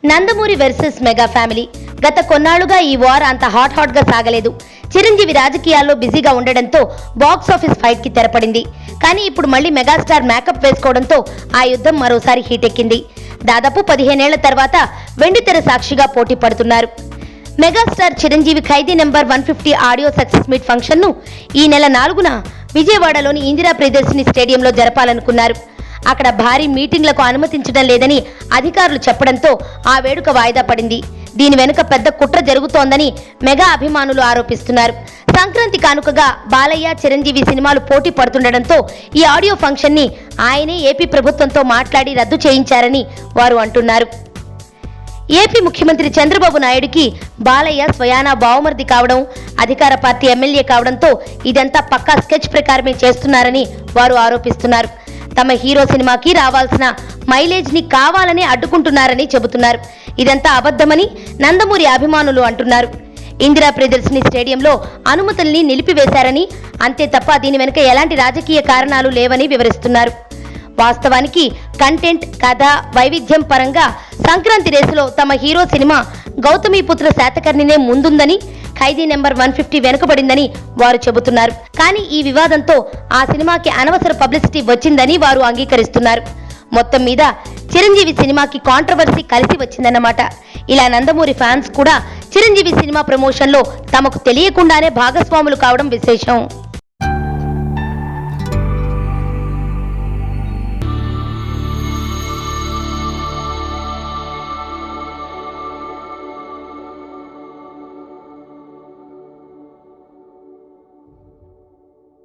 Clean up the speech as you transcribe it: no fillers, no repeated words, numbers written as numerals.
Nandamuri versus mega family. గత కొన్నాళ్లుగా ఈ వార్ అంత హాట్ గా సాగలేదు. చిరంజీవి రాజకీయాల్లో బిజీగా ఉండడంతో బాక్స్ ఆఫీస్ ఫైట్ కి తెరపడింది. కానీ ఇప్పుడు మళ్ళీ మెగాస్టార్ మేకప్ వేసుకోవడంతో ఆ యుద్ధం మరోసారి హీట్ ఎక్కింది. దాదాపు 15 ఏళ్ల తర్వాత వెండితెర సాక్షిగా పోటీ పడుతున్నారు. Megastar Chiranjeevi Khaidi number 150 audio success meet function ను ఈ నెల 4న విజయవాడలోని ఇందిరా ప్రియదర్శిని స్టేడియంలో జరపాలనుకున్నారు. అక్కడ భారీ మీటింగ్లకు అనుమతించడం లేదని అధికారులు చెప్పడంతో ఆ వేడుక వాయిదా పడింది. దీని వెనుక పెద్ద కుట్ర జరుగుతోందని మెగా అభిమానులు ఆరోపిస్తున్నారు. సంక్రాంతి కానుకగా బాలయ్య చిరంజీవి సినిమాలు పోటీ పడుతుండటంతో ఈ ఆడియో ఫంక్షన్ ని ఆయనే ఏపీ ప్రభుత్వంతో మాట్లాడి రద్దు చేయించారని వారు అంటున్నారు. ఏపీ ముఖ్యమంత్రి చంద్రబాబు నాయుడుకి బాలయ్య స్వయానా బావమర్ది కావడం, అధికార పార్టీ ఎమ్మెల్యే కావడంతో ఇదంతా పక్కా స్కెచ్ ప్రకారమే చేస్తున్నారని వారు ఆరోపిస్తున్నారు. తమ హీరో సినిమాకి రావాల్సిన మైలేజ్ ని కావాలని అడ్డుకుంటున్నారని చెబుతున్నారు. ఇదంతా అబద్ధమని నందమూరి అభిమానులు అంటున్నారు. ఇందిరా ప్రియదర్శిని స్టేడియంలో అనుమతుల్ని నిలిపివేశారని, అంతే తప్ప దీని వెనుక ఎలాంటి రాజకీయ కారణాలు లేవని వివరిస్తున్నారు. వాస్తవానికి కంటెంట్, కథ, వైవిధ్యం పరంగా సంక్రాంతి రేసులో తమ హీరో సినిమా గౌతమిపుత్ర శాతకర్ణినే ముందుందని, ఖైదీ నెంబర్ 150 వెనుకబడిందని వారు చెబుతున్నారు. కానీ ఈ వివాదంతో ఆ సినిమాకి అనవసర పబ్లిసిటీ వచ్చిందని వారు అంగీకరిస్తున్నారు. మొత్తం మీద చిరంజీవి సినిమాకి కాంట్రవర్సీ కలిసి వచ్చిందన్నమాట. ఇలా నందమూరి ఫ్యాన్స్ కూడా చిరంజీవి సినిమా ప్రమోషన్లో తమకు తెలియకుండానే భాగస్వాములు కావడం విశేషం.